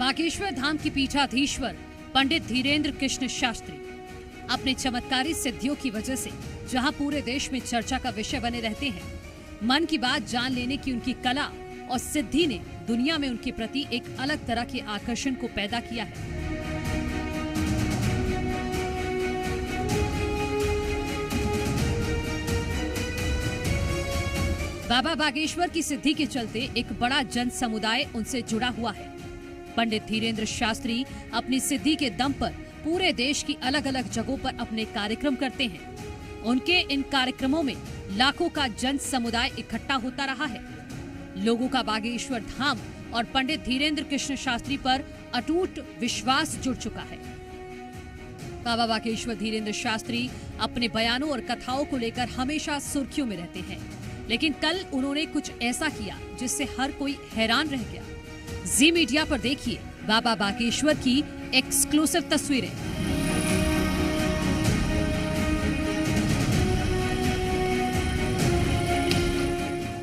बागेश्वर धाम की पीठाधीश्वर पंडित धीरेन्द्र कृष्ण शास्त्री अपने चमत्कारी सिद्धियों की वजह से जहां पूरे देश में चर्चा का विषय बने रहते हैं, मन की बात जान लेने की उनकी कला और सिद्धि ने दुनिया में उनके प्रति एक अलग तरह के आकर्षण को पैदा किया है। बाबा बागेश्वर की सिद्धि के चलते एक बड़ा जन समुदाय उनसे जुड़ा हुआ है। पंडित धीरेन्द्र शास्त्री अपनी सिद्धि के दम पर पूरे देश की अलग अलग जगहों पर अपने कार्यक्रम करते हैं। उनके इन कार्यक्रमों में लाखों का जन समुदाय इकट्ठा होता रहा है। लोगों का बागेश्वर धाम और पंडित धीरेन्द्र कृष्ण शास्त्री पर अटूट विश्वास जुड़ चुका है। बाबा बागेश्वर धीरेन्द्र शास्त्री अपने बयानों और कथाओं को लेकर हमेशा सुर्खियों में रहते हैं, लेकिन कल उन्होंने कुछ ऐसा किया जिससे हर कोई हैरान रह गया। जी मीडिया पर देखिए बाबा बागेश्वर की एक्सक्लूसिव तस्वीरें।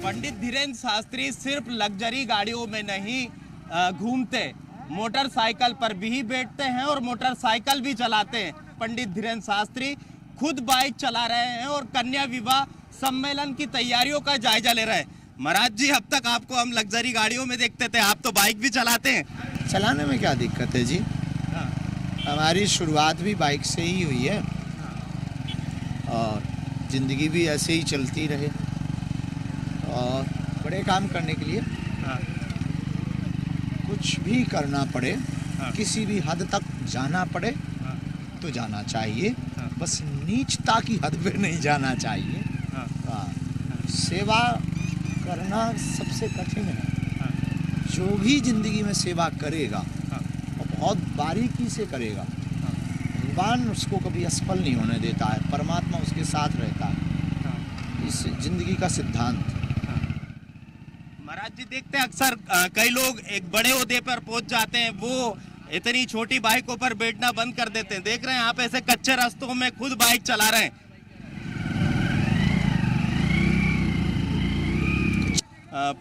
पंडित धीरेन्द्र शास्त्री सिर्फ लग्जरी गाड़ियों में नहीं घूमते, मोटरसाइकिल पर भी बैठते हैं और मोटरसाइकिल भी चलाते हैं। पंडित धीरेन्द्र शास्त्री खुद बाइक चला रहे हैं और कन्या विवाह सम्मेलन की तैयारियों का जायजा ले रहे हैं। महाराज जी, अब तक आपको हम लग्जरी गाड़ियों में देखते थे, आप तो बाइक भी चलाते हैं। चलाने में क्या दिक्कत है जी? हमारी शुरुआत भी बाइक से ही हुई है और ज़िंदगी भी ऐसे ही चलती रहे। और बड़े काम करने के लिए कुछ भी करना पड़े, किसी भी हद तक जाना पड़े तो जाना चाहिए, बस नीचता की हद पे नहीं जाना चाहिए। सेवा करना सबसे कठिन है। जो भी जिंदगी में सेवा करेगा और बहुत बारीकी से करेगा, भगवान उसको कभी असफल नहीं होने देता है, परमात्मा उसके साथ रहता है। इस जिंदगी का सिद्धांत। महाराज जी, देखते हैं अक्सर कई लोग एक बड़े ओहदे पर पहुंच जाते हैं, वो इतनी छोटी बाइकों पर बैठना बंद कर देते हैं। देख रहे हैं आप ऐसे कच्चे रास्तों में खुद बाइक चला रहे हैं।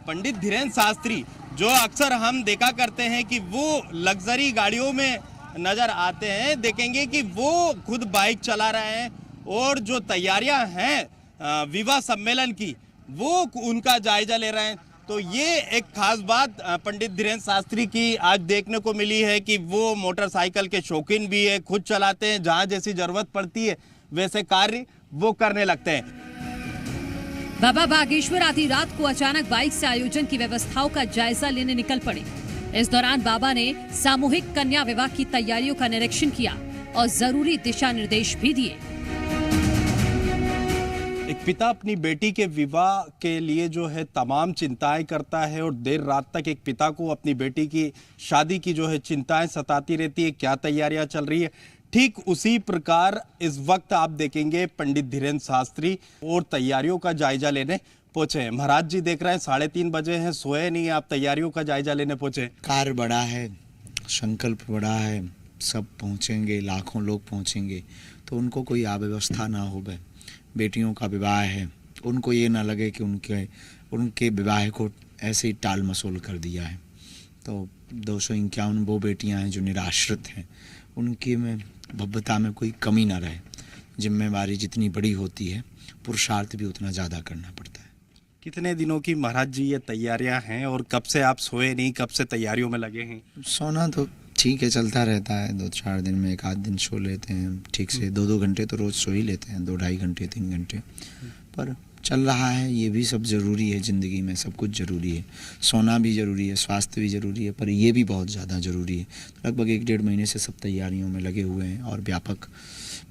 पंडित धीरेन्द्र शास्त्री जो अक्सर हम देखा करते हैं कि वो लग्जरी गाड़ियों में नजर आते हैं, देखेंगे कि वो खुद बाइक चला रहे हैं और जो तैयारियां हैं विवाह सम्मेलन की वो उनका जायजा ले रहे हैं। तो ये एक खास बात पंडित धीरेन्द्र शास्त्री की आज देखने को मिली है कि वो मोटरसाइकिल के शौकीन भी है, खुद चलाते हैं, जहां जैसी जरूरत पड़ती है वैसे कार्य वो करने लगते हैं। बाबा बागेश्वर आधी रात को अचानक बाइक से आयोजन की व्यवस्थाओं का जायजा लेने निकल पड़े। इस दौरान बाबा ने सामूहिक कन्या विवाह की तैयारियों का निरीक्षण किया और जरूरी दिशा निर्देश भी दिए। एक पिता अपनी बेटी के विवाह के लिए जो है तमाम चिंताएं करता है और देर रात तक एक पिता को अपनी बेटी की शादी की जो है चिंताएं सताती रहती है, क्या तैयारियां चल रही है। ठीक उसी प्रकार इस वक्त आप देखेंगे पंडित धीरेन्द्र शास्त्री और तैयारियों का जायजा लेने पहुंचे हैं। महाराज जी, देख रहे हैं 3:30 बजे हैं, सोए नहीं, आप तैयारियों का जायजा लेने पहुंचे। कार्य बड़ा है, संकल्प बड़ा है, सब पहुंचेंगे, लाखों लोग पहुंचेंगे, तो उनको कोई अव्यवस्था ना हो। बेटियों का विवाह है, उनको ये ना लगे कि उनके विवाह को ऐसे ही टाल मसोल कर दिया है। तो 251 वो बेटियां हैं जो निराश्रित हैं, उनकी में भव्यता में कोई कमी ना रहे। जिम्मेवारी जितनी बड़ी होती है, पुरुषार्थ भी उतना ज़्यादा करना पड़ता है। कितने दिनों की महाराज जी ये तैयारियां हैं और कब से आप सोए नहीं, कब से तैयारियों में लगे हैं? सोना तो ठीक है, चलता रहता है, 2-4 दिन में 1 आध दिन सो लेते हैं ठीक से। 2-2 घंटे तो रोज़ सो ही लेते हैं, 2-2.5 घंटे 3 घंटे, पर चल रहा है। ये भी सब ज़रूरी है, ज़िंदगी में सब कुछ ज़रूरी है। सोना भी ज़रूरी है, स्वास्थ्य भी ज़रूरी है, पर ये भी बहुत ज़्यादा ज़रूरी है। लगभग 1-1.5 महीने से सब तैयारियों में लगे हुए हैं और व्यापक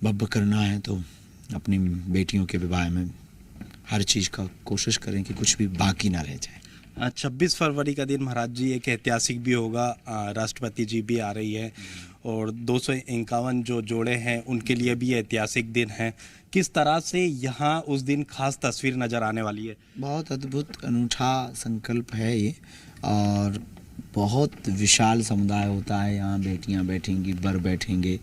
भव्य करना है, तो अपनी बेटियों के विवाह में हर चीज़ का कोशिश करें कि कुछ भी बाकी ना रह जाए। 26 फरवरी का दिन महाराज जी एक ऐतिहासिक भी होगा, राष्ट्रपति जी भी आ रही है और 251 जो जोड़े हैं उनके लिए भी ऐतिहासिक दिन है। किस तरह से यहाँ उस दिन खास तस्वीर नज़र आने वाली है? बहुत अद्भुत अनूठा संकल्प है ये, और बहुत विशाल समुदाय होता है। यहाँ बेटियाँ बैठेंगी, वर बैठेंगे,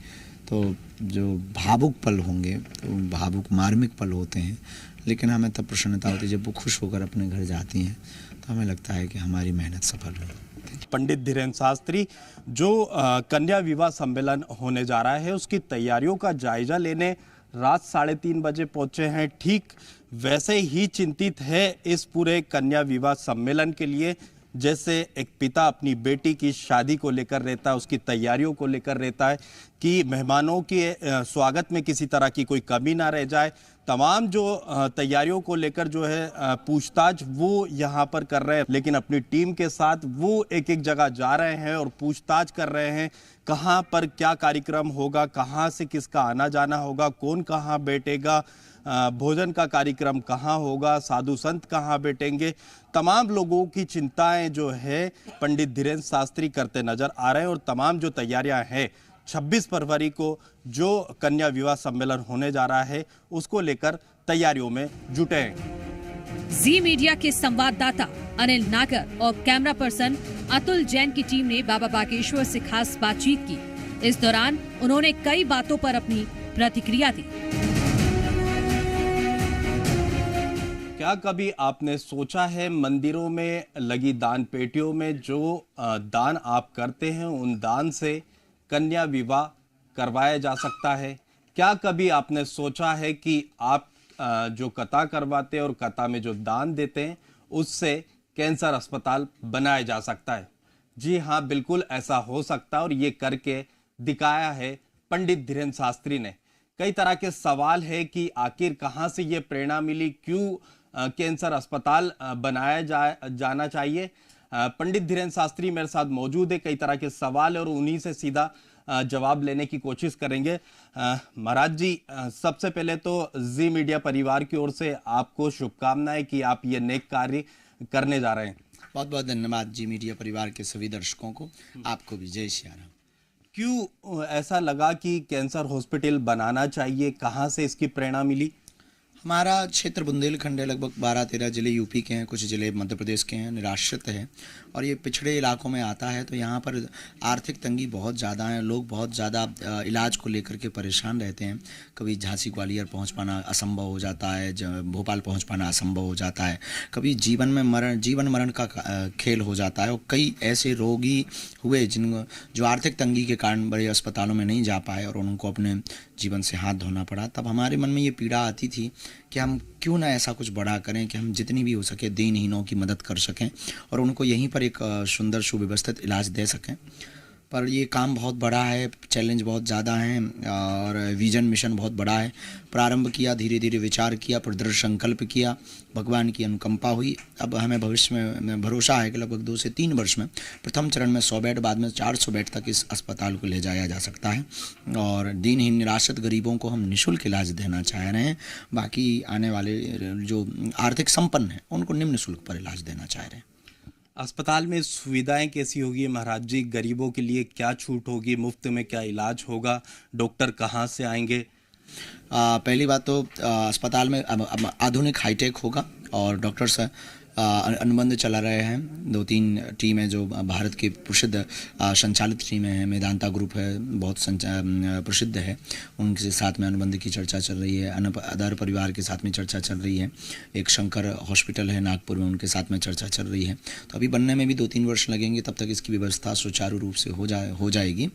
तो जो भावुक पल होंगे, तो भावुक मार्मिक पल होते हैं, लेकिन हमें तब प्रसन्नता होती है जब वो खुश होकर अपने घर जाती हैं, तो हमें लगता है कि हमारी मेहनत सफल हुई। हैं। पंडित धीरेन्द्र शास्त्री जो कन्या विवाह सम्मेलन होने जा रहा है उसकी तैयारियों का जायजा लेने रात 3:30 बजे पहुंचे हैं। ठीक वैसे ही चिंतित है इस पूरे कन्या विवाह सम्मेलन के लिए जैसे एक पिता अपनी बेटी की शादी को लेकर रहता है, उसकी तैयारियों को लेकर रहता है कि मेहमानों के स्वागत में किसी तरह की कोई कमी ना रह जाए। तमाम जो तैयारियों को लेकर जो है पूछताछ वो यहाँ पर कर रहे हैं, लेकिन अपनी टीम के साथ वो एक एक जगह जा रहे हैं और पूछताछ कर रहे हैं कहाँ पर क्या कार्यक्रम होगा, कहाँ से किसका आना जाना होगा, कौन कहाँ बैठेगा, भोजन का कार्यक्रम कहाँ होगा, साधु संत कहाँ बैठेंगे। तमाम लोगों की चिंताएं जो है पंडित धीरेन्द्र शास्त्री करते नजर आ रहे हैं और तमाम जो तैयारियां हैं 26 फरवरी को जो कन्या विवाह सम्मेलन होने जा रहा है उसको लेकर तैयारियों में जुटे हैं। जी मीडिया के संवाददाता अनिल नागर और कैमरा पर्सन अतुल जैन की टीम ने बाबा बागेश्वर से खास बातचीत की। इस दौरान उन्होंने कई बातों पर अपनी प्रतिक्रिया दी। क्या कभी आपने सोचा है मंदिरों में लगी दान पेटियों में जो दान आप करते हैं उन दान से कन्या विवाह करवाया जा सकता है? क्या कभी आपने सोचा है कि आप जो कथा करवाते हैं और कथा में जो दान देते हैं उससे कैंसर अस्पताल बनाया जा सकता है? जी हाँ, बिल्कुल ऐसा हो सकता है और ये करके दिखाया है पंडित धीरेन्द्र शास्त्री ने। कई तरह के सवाल है कि आखिर कहाँ से ये प्रेरणा मिली, क्यों कैंसर अस्पताल बनाया जाना चाहिए। पंडित धीरेन्द्र शास्त्री मेरे साथ मौजूद है। कई तरह के सवाल और उन्हीं से सीधा जवाब लेने की कोशिश करेंगे। महाराज जी, सबसे पहले तो जी मीडिया परिवार की ओर से आपको शुभकामनाएं कि आप ये नेक कार्य करने जा रहे हैं। बहुत बहुत धन्यवाद जी मीडिया परिवार के सभी दर्शकों को, आपको भी जय श्री राम। क्यों ऐसा लगा कि कैंसर हॉस्पिटल बनाना चाहिए, कहाँ से इसकी प्रेरणा मिली? हमारा क्षेत्र बुंदेलखंड है, लगभग 12-13 ज़िले यूपी के हैं, कुछ ज़िले मध्य प्रदेश के हैं, निराश्रित है और ये पिछड़े इलाकों में आता है। तो यहाँ पर आर्थिक तंगी बहुत ज़्यादा है, लोग बहुत ज़्यादा इलाज को लेकर के परेशान रहते हैं। कभी झांसी ग्वालियर पहुँच पाना असंभव हो जाता है, भोपाल पहुँच पाना असंभव हो जाता है, कभी जीवन मरण का खेल हो जाता है और कई ऐसे रोगी हुए जो आर्थिक तंगी के कारण बड़े अस्पतालों में नहीं जा पाए और उनको अपने जीवन से हाथ धोना पड़ा। तब हमारे मन में ये पीड़ा आती थी कि हम क्यों ना ऐसा कुछ बड़ा करें कि हम जितनी भी हो सके दीनहीनों की मदद कर सकें और उनको यहीं पर एक सुंदर सुव्यवस्थित इलाज दे सकें। पर ये काम बहुत बड़ा है, चैलेंज बहुत ज़्यादा हैं और विजन मिशन बहुत बड़ा है। प्रारंभ किया, धीरे धीरे विचार किया, पर दृढ़ संकल्प किया, भगवान की अनुकंपा हुई। अब हमें भविष्य में भरोसा है कि लगभग 2 से 3 वर्ष में प्रथम चरण में 100 बेड, बाद में 400 बेड तक इस अस्पताल को ले जाया जा सकता है और दीनहीन निराश्रित गरीबों को हम निःशुल्क इलाज देना चाह रहे हैं। बाकी आने वाले जो आर्थिक संपन्न हैं उनको निम्न शुल्क पर इलाज देना चाह रहे हैं। अस्पताल में सुविधाएं कैसी होगी महाराज जी? गरीबों के लिए क्या छूट होगी? मुफ्त में क्या इलाज होगा? डॉक्टर कहाँ से आएंगे? पहली बात तो अस्पताल में अब आधुनिक हाईटेक होगा और डॉक्टर्स अनुबंध चला रहे हैं। 2-3 टीमें जो भारत की प्रसिद्ध संचालित टीमें हैं, मेदांता ग्रुप है, बहुत प्रसिद्ध है, उनके साथ में अनुबंध की चर्चा चल रही है। अदर परिवार के साथ में चर्चा चल रही है। एक शंकर हॉस्पिटल है नागपुर में, उनके साथ में चर्चा चल रही है। तो अभी बनने में भी 2-3 वर्ष लगेंगे, तब तक इसकी व्यवस्था सुचारू रूप से हो जाएगी।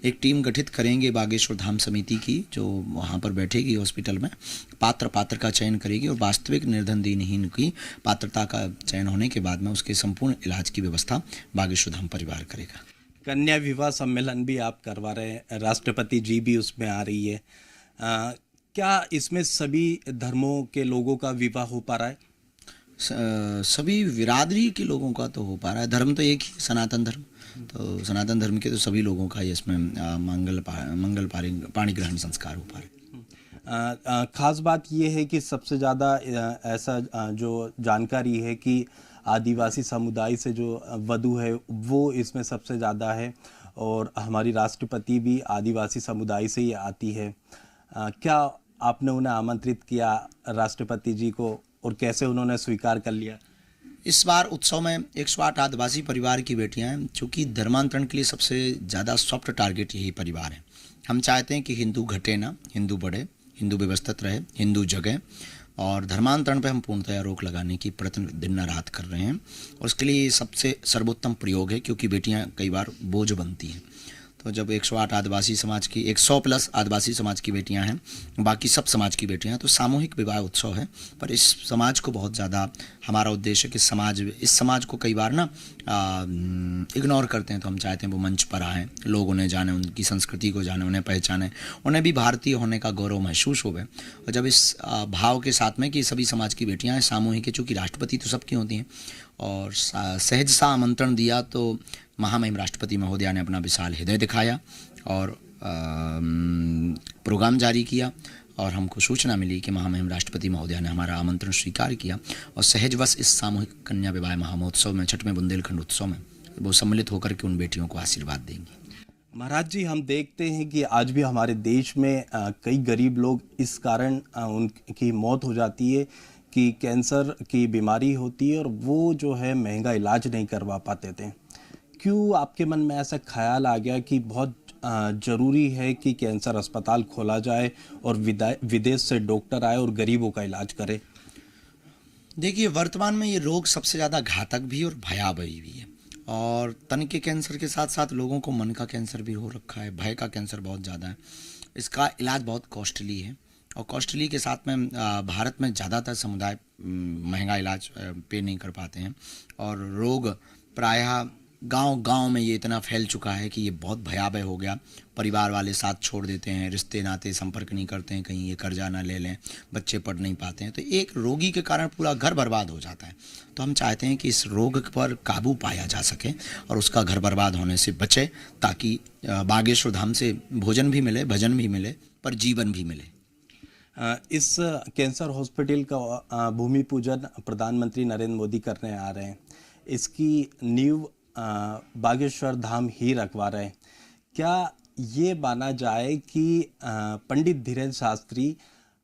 एक टीम गठित करेंगे बागेश्वर धाम समिति की, जो वहाँ पर बैठेगी हॉस्पिटल में, पात्र का चयन करेगी और वास्तविक निर्धन दीनहीन की पात्रता का चयन होने के बाद में उसके संपूर्ण इलाज की व्यवस्था बागेश्वर धाम परिवार करेगा। कन्या विवाह सम्मेलन भी आप करवा रहे हैं, राष्ट्रपति जी भी उसमें आ रही है। क्या इसमें सभी धर्मों के लोगों का विवाह हो पा रहा है? सभी बिरादरी के लोगों का तो हो पा रहा है। धर्म तो एक ही, सनातन धर्म। तो सनातन धर्म के तो सभी लोगों का इसमें मंगल पाणी ग्रहण संस्कार हो पा रहा है। खास बात यह है कि सबसे ज़्यादा ऐसा जो जानकारी है कि आदिवासी समुदाय से जो वधू है वो इसमें सबसे ज़्यादा है और हमारी राष्ट्रपति भी आदिवासी समुदाय से ही आती है। क्या आपने उन्हें आमंत्रित किया राष्ट्रपति जी को और कैसे उन्होंने स्वीकार कर लिया? इस बार उत्सव में 108 आदिवासी परिवार की बेटियां हैं, चूँकि धर्मांतरण के लिए सबसे ज़्यादा सॉफ्ट टारगेट यही परिवार है। हम चाहते हैं कि हिंदू घटे ना, हिंदू बढ़े, हिंदू व्यवस्थित रहे, हिंदू जगे। और धर्मांतरण पे हम पूर्णतया रोक लगाने की प्रयत्न दिन रात कर रहे हैं और उसके लिए सबसे सर्वोत्तम प्रयोग है, क्योंकि बेटियां कई बार बोझ बनती हैं। तो जब 108 आदिवासी समाज की 100+ आदिवासी समाज की बेटियां हैं, बाकी सब समाज की बेटियां हैं, तो सामूहिक विवाह उत्सव है। पर इस समाज को बहुत ज़्यादा हमारा उद्देश्य है कि इस समाज को कई बार ना इग्नोर करते हैं, तो हम चाहते हैं वो मंच पर आएँ, लोग उन्हें जाने, उनकी संस्कृति को जाने, उन्हें पहचानें, उन्हें भी भारतीय होने का गौरव महसूस होवे। और जब इस भाव के साथ में कि सभी समाज की बेटियां हैं, सामूहिक है, चूँकि राष्ट्रपति तो सबकी होती हैं, और सहज सा आमंत्रण दिया तो महामहिम राष्ट्रपति महोदया ने अपना विशाल हृदय दिखाया और प्रोग्राम जारी किया और हमको सूचना मिली कि महामहिम राष्ट्रपति महोदया ने हमारा आमंत्रण स्वीकार किया और सहजवश इस सामूहिक कन्या विवाह महामहोत्सव में, 6वें बुंदेलखंड उत्सव में वो सम्मिलित होकर के उन बेटियों को आशीर्वाद देंगी। महाराज जी, हम देखते हैं कि आज भी हमारे देश में कई गरीब लोग इस कारण उनकी मौत हो जाती है कि कैंसर की बीमारी होती है और वो जो है महंगा इलाज नहीं करवा पाते थे। क्यों आपके मन में ऐसा ख्याल आ गया कि बहुत ज़रूरी है कि कैंसर अस्पताल खोला जाए और विदेश से डॉक्टर आए और गरीबों का इलाज करे? देखिए, वर्तमान में ये रोग सबसे ज़्यादा घातक भी और भयावह भी है और तन के कैंसर के साथ साथ लोगों को मन का कैंसर भी हो रखा है, भय का कैंसर बहुत ज़्यादा है। इसका इलाज बहुत कॉस्टली है और कॉस्टली के साथ में भारत में ज़्यादातर समुदाय महंगा इलाज पे नहीं कर पाते हैं और रोग प्रायः गांव में ये इतना फैल चुका है कि ये बहुत भयावह हो गया। परिवार वाले साथ छोड़ देते हैं, रिश्ते नाते संपर्क नहीं करते हैं, कहीं ये कर्जा ना ले लें, बच्चे पढ़ नहीं पाते हैं, तो एक रोगी के कारण पूरा घर बर्बाद हो जाता है। तो हम चाहते हैं कि इस रोग पर काबू पाया जा सके और उसका घर बर्बाद होने से बचे, ताकि बागेश्वर धाम से भोजन भी मिले, भजन भी मिले, पर जीवन भी मिले। इस कैंसर हॉस्पिटल का भूमि पूजन प्रधानमंत्री नरेंद्र मोदी करने आ रहे हैं। इसकी नींव बागेश्वर धाम ही रखवा रहे हैं। क्या ये माना जाए कि पंडित धीरेन्द्र शास्त्री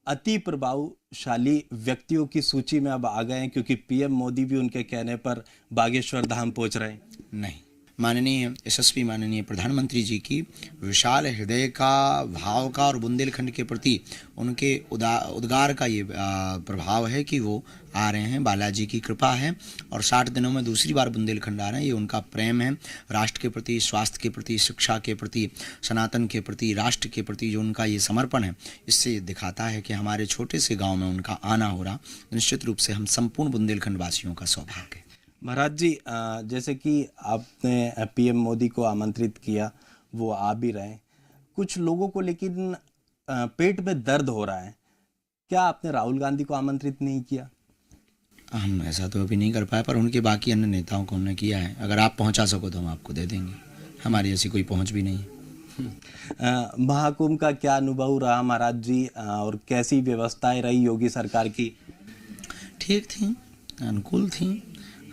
अति प्रभावशाली व्यक्तियों की सूची में अब आ गए हैं, क्योंकि पीएम मोदी भी उनके कहने पर बागेश्वर धाम पहुंच रहे हैं? नहीं, माननीय यशस्वी माननीय प्रधानमंत्री जी की विशाल हृदय का, भाव का और बुंदेलखंड के प्रति उनके उद्गार का ये प्रभाव है कि वो आ रहे हैं। बालाजी की कृपा है और 60 दिनों में दूसरी बार बुंदेलखंड आ रहे हैं। ये उनका प्रेम है राष्ट्र के प्रति, स्वास्थ्य के प्रति, शिक्षा के प्रति, सनातन के प्रति, राष्ट्र के प्रति जो उनका ये समर्पण है, इससे दिखाता है कि हमारे छोटे से गाँव में उनका आना हो रहा निश्चित रूप से हम संपूर्ण बुंदेलखंड वासियों का सौभाग्य है। महाराज जी, जैसे कि आपने पीएम मोदी को आमंत्रित किया, वो आ भी रहे हैं, कुछ लोगों को लेकिन पेट में दर्द हो रहा है, क्या आपने राहुल गांधी को आमंत्रित नहीं किया? हम ऐसा तो अभी नहीं कर पाए, पर उनके बाकी अन्य नेताओं को उन्होंने किया है। अगर आप पहुंचा सको तो हम आपको दे देंगे, हमारी ऐसी कोई पहुंच भी नहीं है। महाकुंभ का क्या अनुभव रहा महाराज जी, और कैसी व्यवस्थाएं रही योगी सरकार की? ठीक थी, अनुकूल थी।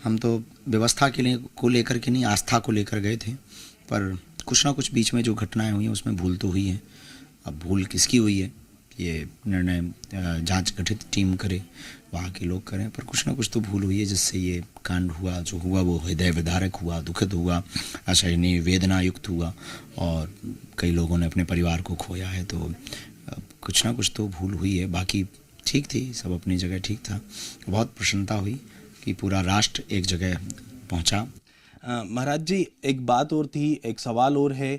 हम तो व्यवस्था को लेकर के नहीं, आस्था को लेकर गए थे, पर कुछ ना कुछ बीच में जो घटनाएं हुई हैं उसमें भूल तो हुई है। अब भूल किसकी हुई है ये निर्णय जांच गठित टीम करे, वहाँ के लोग करें, पर कुछ ना कुछ तो भूल हुई है जिससे ये कांड हुआ। जो हुआ वो हृदय विदारक हुआ, दुखद हुआ, असहनीय वेदना युक्त हुआ और कई लोगों ने अपने परिवार को खोया है। तो कुछ ना कुछ तो भूल हुई है, बाकी ठीक थी, सब अपनी जगह ठीक था। बहुत प्रसन्नता हुई कि पूरा राष्ट्र एक जगह पहुंचा। महाराज जी, एक बात और थी, एक सवाल और है।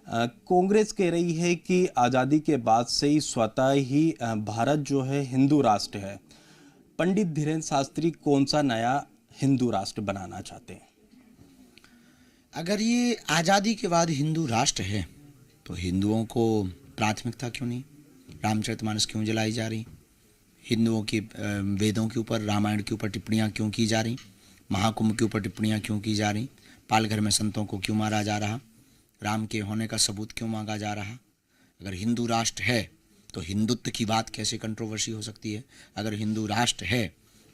कांग्रेस कह रही है कि आज़ादी के बाद से ही स्वतः ही भारत जो है हिंदू राष्ट्र है। पंडित धीरेन्द्र शास्त्री कौन सा नया हिंदू राष्ट्र बनाना चाहते हैं? अगर ये आज़ादी के बाद हिंदू राष्ट्र है तो हिंदुओं को प्राथमिकता क्यों नहीं? रामचरितमानस क्यों जलाई जा रही? हिंदुओं के वेदों के ऊपर, रामायण के ऊपर टिप्पणियाँ क्यों की जा रही? महाकुंभ के ऊपर टिप्पणियाँ क्यों की जा रही? पालघर में संतों को क्यों मारा जा रहा? राम के होने का सबूत क्यों मांगा जा रहा? अगर हिंदू राष्ट्र है तो हिंदुत्व की बात कैसे कंट्रोवर्सी हो सकती है? अगर हिंदू राष्ट्र है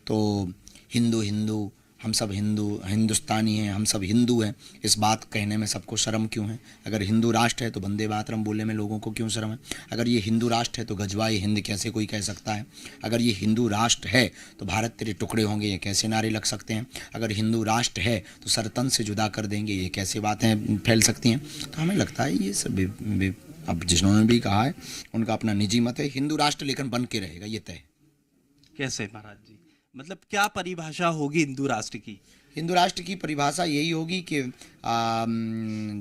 तो हिंदू हम सब हिंदुस्तानी हैं, हम सब हिंदू हैं, इस बात कहने में सबको शर्म क्यों है? अगर हिंदू राष्ट्र है तो वंदे मातरम बोलने में लोगों को क्यों शर्म है? अगर ये हिंदू राष्ट्र है तो गजवाए हिंद कैसे कोई कह सकता है? अगर ये हिंदू राष्ट्र है तो भारत तेरे टुकड़े होंगे, ये कैसे नारे लग सकते हैं? अगर हिंदू राष्ट्र है तो सरतन से जुदा कर देंगे, ये कैसे बातें फैल सकती हैं? तो हमें लगता है ये सब अब जिन्होंने भी कहा है उनका अपना निजी मत है। हिंदू राष्ट्र लेकिन बन के रहेगा, ये तय। कैसे महाराज जी, मतलब क्या परिभाषा होगी हिंदू राष्ट्र की? हिंदू राष्ट्र की परिभाषा यही होगी कि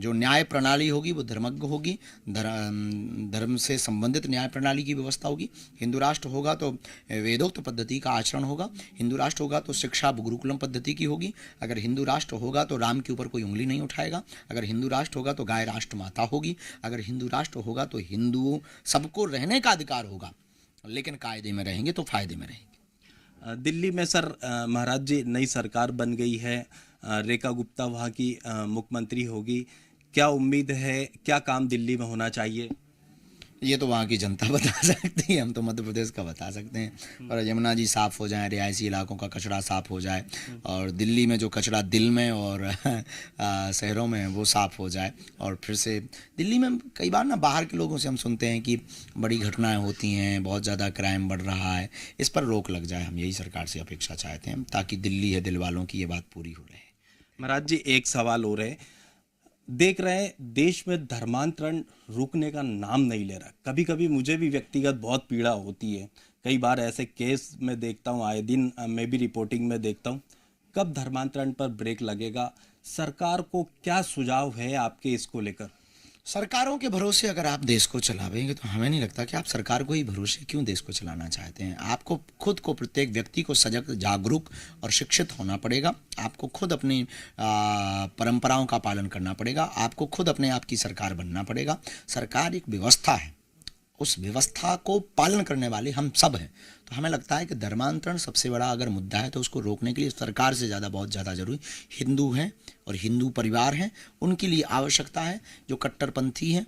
जो न्याय प्रणाली होगी वो धर्मज्ञ होगी, धर्म से संबंधित न्याय प्रणाली की व्यवस्था होगी। हिंदू राष्ट्र होगा तो वेदोक्त पद्धति का आचरण होगा। हिंदू राष्ट्र होगा तो शिक्षा गुरुकुलम पद्धति की होगी। अगर हिंदू राष्ट्र होगा तो राम के ऊपर कोई उंगली नहीं उठाएगा। अगर हिंदू राष्ट्र होगा तो गाय राष्ट्र माता होगी। अगर हिंदू राष्ट्र होगा तो हिंदुओं सबको रहने का अधिकार होगा, लेकिन कायदे में रहेंगे तो फायदे में रहेंगे। दिल्ली में सर महाराज जी नई सरकार बन गई है, रेखा गुप्ता वहाँ की मुख्यमंत्री होगी, क्या उम्मीद है, क्या काम दिल्ली में होना चाहिए? ये तो वहाँ की जनता बता सकती है, हम तो मध्य प्रदेश का बता सकते हैं। और यमुना जी साफ़ हो जाए, रिहायशी इलाकों का कचरा साफ़ हो जाए, और दिल्ली में जो कचरा दिल में और शहरों में वो साफ़ हो जाए। और फिर से दिल्ली में कई बार ना बाहर के लोगों से हम सुनते हैं कि बड़ी घटनाएं होती हैं, बहुत ज़्यादा क्राइम बढ़ रहा है, इस पर रोक लग जाए। हम यही सरकार से अपेक्षा चाहते हैं ताकि दिल्ली है दिल वालों की ये बात पूरी हो रहे। महाराज जी एक सवाल हो रहे, देख रहे हैं देश में धर्मांतरण रुकने का नाम नहीं ले रहा। कभी कभी मुझे भी व्यक्तिगत बहुत पीड़ा होती है, कई बार ऐसे केस में देखता हूँ, आए दिन मैं भी रिपोर्टिंग में देखता हूँ। कब धर्मांतरण पर ब्रेक लगेगा? सरकार को क्या सुझाव है आपके इसको लेकर? सरकारों के भरोसे अगर आप देश को चलावेंगे तो हमें नहीं लगता कि आप सरकार को ही भरोसे क्यों देश को चलाना चाहते हैं। आपको खुद को, प्रत्येक व्यक्ति को सजग, जागरूक और शिक्षित होना पड़ेगा। आपको खुद अपनी परंपराओं का पालन करना पड़ेगा। आपको खुद अपने आप की सरकार बनना पड़ेगा। सरकार एक व्यवस्था है, उस व्यवस्था को पालन करने वाले हम सब हैं। तो हमें लगता है कि धर्मांतरण सबसे बड़ा अगर मुद्दा है तो उसको रोकने के लिए सरकार से ज़्यादा, बहुत ज़्यादा जरूरी हिंदू हैं और हिंदू परिवार हैं, उनके लिए आवश्यकता है। जो कट्टरपंथी हैं,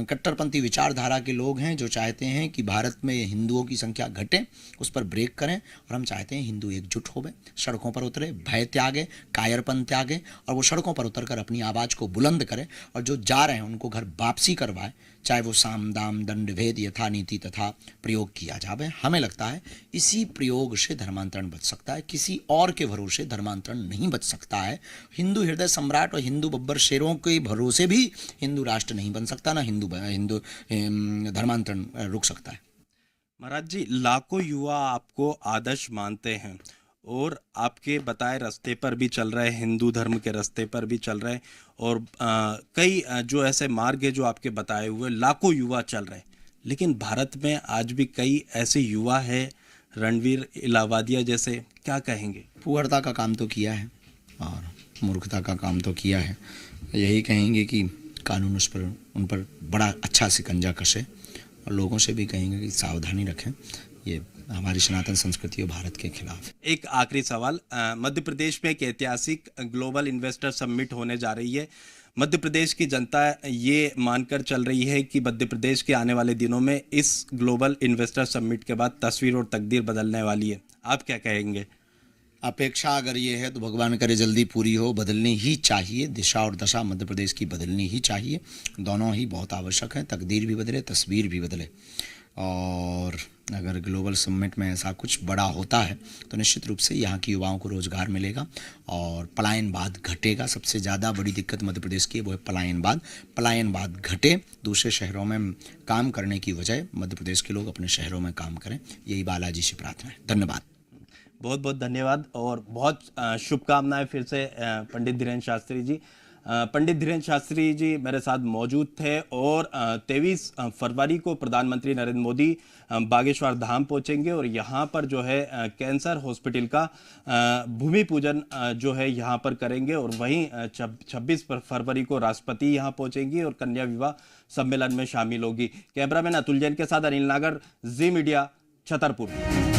कट्टरपंथी विचारधारा के लोग हैं, जो चाहते हैं कि भारत में हिंदुओं की संख्या घटे, उस पर ब्रेक करें। और हम चाहते हैं हिंदू एकजुट होवे, सड़कों पर उतरे, भय त्यागे, कायरपन त्यागे, और वो सड़कों पर उतर कर अपनी आवाज़ को बुलंद करें। और जो जा रहे हैं उनको घर वापसी करवाए, चाहे वो साम दाम दंड भेद यथा नीति तथा प्रयोग किया जावे। हमें लगता है इसी प्रयोग से धर्मांतरण बच सकता है, किसी और के भरोसे धर्मांतरण नहीं बच सकता है। हिंदू हृदय सम्राट और हिंदू बब्बर शेरों के भरोसे भी हिंदू राष्ट्र नहीं बन सकता, ना हिंदू धर्मांतरण रुक सकता है। महाराज जी लाखों युवा आपको आदर्श मानते हैं और आपके बताए रास्ते पर भी चल रहे, हिंदू धर्म के रास्ते पर भी चल रहे, और कई जो ऐसे मार्ग है जो आपके बताए हुए लाखों युवा चल रहे। लेकिन भारत में आज भी कई ऐसे युवा हैं, रणवीर इलाहाबादिया जैसे, क्या कहेंगे? पुअरता का काम तो किया है और मूर्खता का काम तो किया है। यही कहेंगे कि कानून उन पर बड़ा अच्छा शिकंजा कसे, और लोगों से भी कहेंगे कि सावधानी रखें। ये हमारी सनातन संस्कृति और भारत के खिलाफ है। एक आखिरी सवाल, मध्य प्रदेश में एक ऐतिहासिक ग्लोबल इन्वेस्टर समिट होने जा रही है। मध्य प्रदेश की जनता ये मानकर चल रही है कि मध्य प्रदेश के आने वाले दिनों में इस ग्लोबल इन्वेस्टर समिट के बाद तस्वीर और तकदीर बदलने वाली है। आप क्या कहेंगे? अपेक्षा अगर ये है तो भगवान करे जल्दी पूरी हो। बदलनी ही चाहिए, दिशा और दशा मध्य प्रदेश की बदलनी ही चाहिए। दोनों ही बहुत आवश्यक है, तकदीर भी बदले, तस्वीर भी बदले। और अगर ग्लोबल समिट में ऐसा कुछ बड़ा होता है तो निश्चित रूप से यहाँ की युवाओं को रोजगार मिलेगा और पलायनवाद घटेगा। सबसे ज़्यादा बड़ी दिक्कत मध्य प्रदेश की है वो है पलायनवाद। पलायनवाद घटे, दूसरे शहरों में काम करने की बजाय मध्य प्रदेश के लोग अपने शहरों में काम करें, यही बालाजी से प्रार्थना है। धन्यवाद। बहुत बहुत धन्यवाद और बहुत शुभकामनाएं फिर से पंडित धीरेन्द्र शास्त्री जी। पंडित धीरेन्द्र शास्त्री जी मेरे साथ मौजूद थे और 23 फरवरी को प्रधानमंत्री नरेंद्र मोदी बागेश्वर धाम पहुंचेंगे और यहाँ पर जो है कैंसर हॉस्पिटल का भूमि पूजन जो है यहाँ पर करेंगे, और वहीं 26 फरवरी को राष्ट्रपति यहाँ पहुंचेंगी और कन्या विवाह सम्मेलन में शामिल होगी। कैमरामैन अतुल जैन के साथ अनिल नागर, जी मीडिया, छतरपुर।